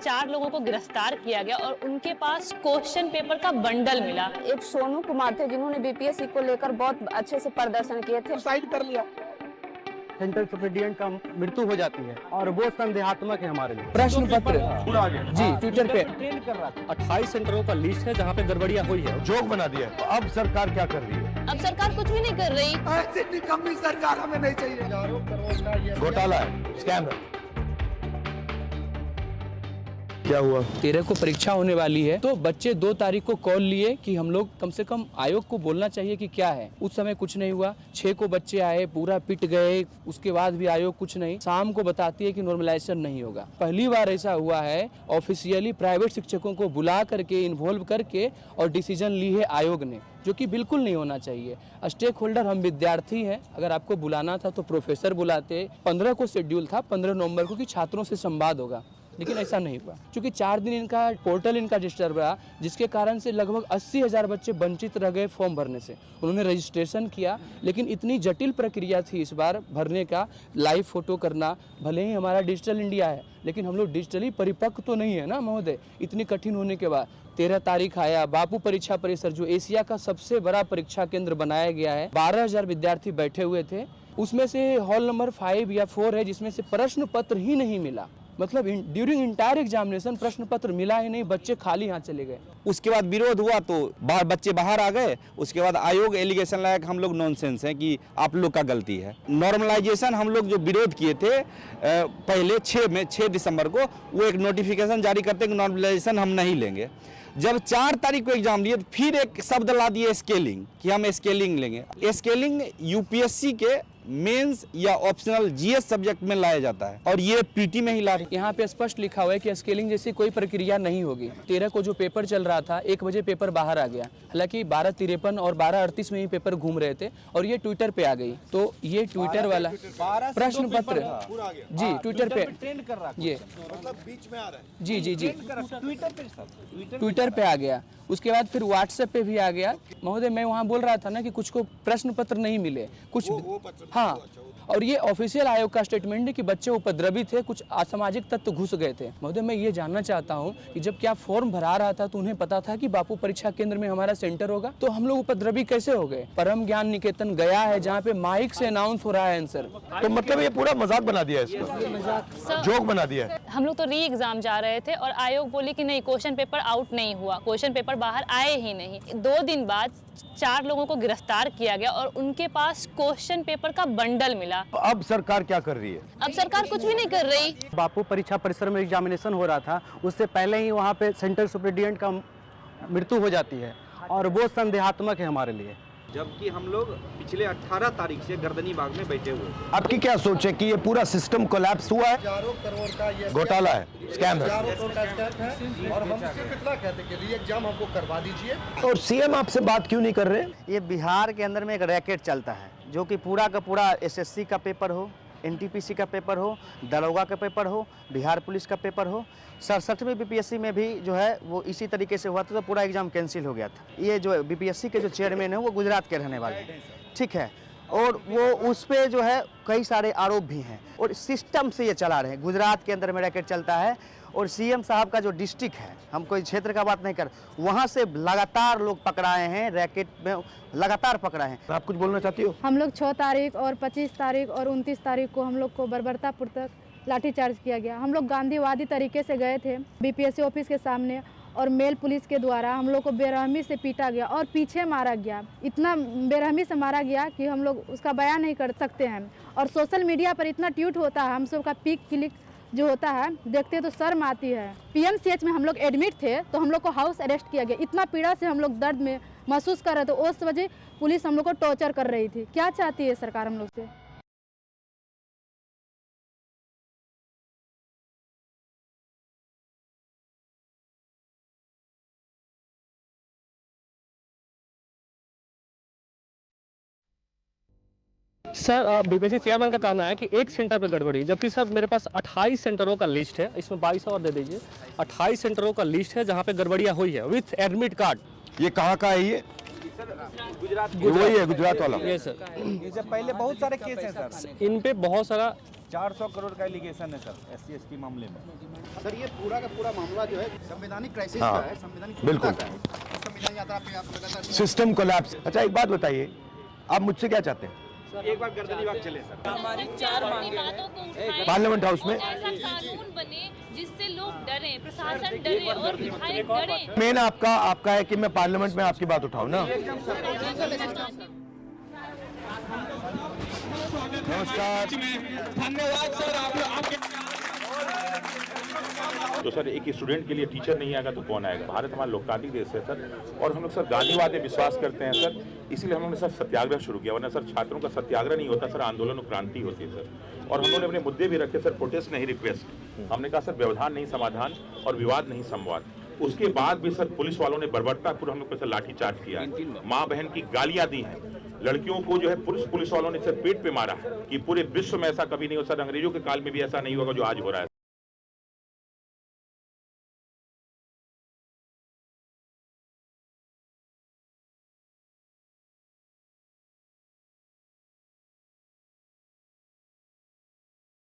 4 लोगों को गिरफ्तार किया गया और उनके पास क्वेश्चन पेपर का बंडल मिला। एक सोनू कुमार थे जिन्होंने बीपीएससी को लेकर बहुत अच्छे से प्रदर्शन किए थे। सुसाइड कर लिया। सेंट्रल सुपरिटेंडेंट का मृत्यु हो जाती है और वो संदेहात्मक है हमारे लिए। प्रश्न पत्र जी ट्विटर पे 28 सेंटरों का लिस्ट है जहाँ पे गड़बड़ियाँ हुई है, जोक बना दिया है। अब सरकार क्या कर रही है? अब सरकार कुछ भी नहीं कर रही। ऐसी निकम्मी सरकार हमें नहीं चाहिए। घोटाला है, स्कैम है। क्या हुआ? 13 को परीक्षा होने वाली है, तो बच्चे 2 तारीख को कॉल लिए कि हम लोग कम से कम आयोग को बोलना चाहिए कि क्या है। उस समय कुछ नहीं हुआ। 6 को बच्चे आए, पूरा पिट गए, उसके बाद भी आयोग कुछ नहीं। शाम को बताती है कि नॉर्मलाइजेशन नहीं होगा। पहली बार ऐसा हुआ है ऑफिशियली प्राइवेट शिक्षकों को बुला करके इन्वॉल्व करके और डिसीजन ली है आयोग ने, जो कि बिल्कुल नहीं होना चाहिए। स्टेक होल्डर हम विद्यार्थी हैं, अगर आपको बुलाना था तो प्रोफेसर बुलाते। 15 को शेड्यूल था 15 नवंबर को कि छात्रों से संवाद होगा, लेकिन ऐसा नहीं हुआ क्योंकि 4 दिन इनका पोर्टल इनका डिस्टर्ब रहा, जिसके कारण से लगभग 80,000 बच्चे वंचित रह गए फॉर्म भरने से। उन्होंने रजिस्ट्रेशन किया, लेकिन इतनी जटिल प्रक्रिया थी इस बार भरने का, लाइव फोटो करना। भले ही हमारा डिजिटल इंडिया है, लेकिन हम लोग डिजिटली परिपक्व तो नहीं है ना महोदय। इतनी कठिन होने के बाद 13 तारीख आया, बापू परीक्षा परिसर जो एशिया का सबसे बड़ा परीक्षा केंद्र बनाया गया है, 12,000 विद्यार्थी बैठे हुए थे। उसमें से हॉल नंबर 5 या 4 है जिसमें से प्रश्न पत्र ही नहीं मिला। मतलब ड्यूरिंग इंटायर एग्जामिनेशन प्रश्न पत्र मिला ही नहीं, बच्चे खाली हाथ चले गए। उसके बाद विरोध हुआ तो बच्चे बाहर आ गए। उसके बाद आयोग एलिगेशन लाया कि हम लोग नॉनसेंस हैं, कि आप लोग का गलती है। नॉर्मलाइजेशन हम लोग जो विरोध किए थे पहले 6 दिसंबर को, वो एक नोटिफिकेशन जारी करते कि नॉर्मलाइजेशन हम नहीं लेंगे। जब 4 तारीख को एग्जाम लिए, फिर एक शब्द ला दिए स्केलिंग, कि हम स्केलिंग लेंगे। स्केलिंग यूपीएससी के मेंस या ऑप्शनल जीएस सब्जेक्ट में लाया जाता है और ये पीटी में ही ला रहे। यहाँ पे स्पष्ट लिखा हुआ है कि स्केलिंग जैसी कोई प्रक्रिया नहीं होगी। 13 को जो पेपर चल रहा था 1 बजे पेपर बाहर आ गया, हालांकि 12:53 और 12:38 में ही पेपर घूम रहे थे और ये ट्विटर पे आ गई। तो ये ट्विटर वाला प्रश्न पत्र जी ट्विटर पे ट्रेंड कर रहा है, ये मतलब बीच में आ रहा है। जी जी जी ट्विटर पे आ गया। उसके बाद फिर व्हाट्सएप पे भी आ गया। महोदय मैं वहाँ बोल रहा था ना कि कुछ को प्रश्न पत्र नहीं मिले, कुछ हाँ। और ये ऑफिशियल आयोग का स्टेटमेंट है कि बच्चे उपद्रवी थे, कुछ असामाजिक तत्व घुस गए थे। महोदय मैं ये जानना चाहता हूँ कि जब क्या फॉर्म भरा रहा था तो उन्हें पता था कि बापू परीक्षा केंद्र में हमारा सेंटर होगा, तो हम लोग उपद्रवी कैसे हो गए? परम ज्ञान निकेतन गया है जहाँ पे माइक से अनाउंस हो रहा है आंसर। तो मतलब ये पूरा मजाक बना दिया है इसको, जोक बना दिया है। हम लोग तो री एग्जाम जा रहे थे और आयोग बोली कि नहीं, क्वेश्चन पेपर आउट नहीं हुआ, क्वेश्चन पेपर बाहर आए ही नहीं। 2 दिन बाद 4 लोगों को गिरफ्तार किया गया और उनके पास क्वेश्चन पेपर का बंडल मिला। अब सरकार क्या कर रही है? अब सरकार कुछ भी नहीं कर रही। बापू परीक्षा परिसर में एग्जामिनेशन हो रहा था, उससे पहले ही वहाँ पे सेंट्रल सुपरिटेंडेंट का मृत्यु हो जाती है और वो संदेहात्मक है हमारे लिए। जबकि हम लोग पिछले 18 तारीख से गर्दनी बाग में बैठे हुए। आपकी क्या सोच है कि ये पूरा सिस्टम कोलैप्स हुआ है? हजारों करोड़ का ये घोटाला है, स्कैम है। हजारों करोड़ का स्कैम है और हम सिर्फ इतना कहते हैं कि री एग्जाम हमको करवा दीजिए। और सीएम आपसे बात क्यों नहीं कर रहे? ये बिहार के अंदर में एक रैकेट चलता है, जो कि पूरा का पूरा एसएससी का पेपर हो, एनटीपीसी का पेपर हो, दरोगा का पेपर हो, बिहार पुलिस का पेपर हो। 67वें बीपीएससी में भी जो है वो इसी तरीके से हुआ था, तो पूरा एग्जाम कैंसिल हो गया था। ये जो बीपीएससी के जो चेयरमैन है वो गुजरात के रहने वाले हैं, ठीक है, और वो उस पे जो है कई सारे आरोप भी हैं और सिस्टम से ये चला रहे हैं। गुजरात के अंदर में रैकेट चलता है और सीएम साहब का जो डिस्ट्रिक्ट है, हम कोई क्षेत्र का बात नहीं कर, वहाँ से लगातार लोग पकड़ाए हैं, रैकेट में लगातार पकड़ाए हैं। आप कुछ बोलना चाहती हो? हम लोग 6 तारीख और 25 तारीख और 29 तारीख को हम लोग को बर्बरतापुर लाठीचार्ज किया गया। हम लोग गांधीवादी तरीके से गए थे बीपीएससी ऑफिस के सामने और मेल पुलिस के द्वारा हम लोग को बेरहमी से पीटा गया और पीछे मारा गया। इतना बेरहमी से मारा गया कि हम लोग उसका बयान नहीं कर सकते हैं। और सोशल मीडिया पर इतना ट्वीट होता है, हम सब का पिक क्लिक जो होता है देखते हैं तो शर्म आती है। पीएमसीएच में हम लोग एडमिट थे तो हम लोग को हाउस अरेस्ट किया गया। इतना पीड़ा से हम लोग दर्द में महसूस कर रहे थे, उस वजह पुलिस हम लोग को टॉर्चर कर रही थी। क्या चाहती है सरकार हम लोग से? सर बीपीएससी चेयरमैन का कहना है कि एक सेंटर पे गड़बड़ी, जबकि सर मेरे पास 28 सेंटरों का लिस्ट है, इसमें 22 और दे दीजिए। 28 सेंटरों का लिस्ट है जहाँ पे गड़बड़ियाँ हुई है विथ एडमिट कार्ड। ये कहाँ का है? ये गुजरात वही है, गुजरात वाला। ये सर ये पहले बहुत सारे केस हैं सर, इन पे बहुत सारा 400 करोड़ का एलिगेशन है सर SC/ST मामले में। सर ये पूरा का पूरा मामला जो है संवैधानिक क्राइसिस हाँ, का है, संवैधानिक बिल्कुल। का है। संविधान यात्रा पे आप लगातार सिस्टम कोलैप्स। अच्छा एक बात बताइए, आप मुझसे क्या चाहते हैं? एक बार गर्दनी बाग चले सर। हमारी 4 मांगे पार्लियामेंट हाउस में ऐसा कानून बने जिससे लोग डरे, प्रशासन डरे और विधायक डरे। मेन आपका है कि मैं पार्लियामेंट में आपकी बात उठाऊं ना। नमस्कार। धन्यवाद सर आपके। तो सर एक स्टूडेंट के लिए टीचर नहीं आएगा तो कौन आएगा? भारत हमारा लोकतांत्रिक देश है सर, और हम लोग सर गांधीवाद में विश्वास करते हैं सर, इसीलिए हम लोगों ने सर सत्याग्रह शुरू किया। वरना सर छात्रों का सत्याग्रह नहीं होता सर, आंदोलन और क्रांति होती है सर। और हम लोगों ने अपने मुद्दे भी रखे सर, प्रोटेस्ट नहीं रिक्वेस्ट। हमने कहा सर व्यवधान नहीं समाधान और विवाद नहीं संवाद। उसके बाद भी सर पुलिस वालों ने बर्बरतापूर्वक हम लोग पर सर लाठीचार्ज किया है, माँ बहन की गालियां दी हैं, लड़कियों को जो है पुलिस वालों ने सर पेट पे मारा है कि पूरे विश्व में ऐसा कभी नहीं हो सर, अंग्रेजों के काल में भी ऐसा नहीं होगा जो आज हो रहा है।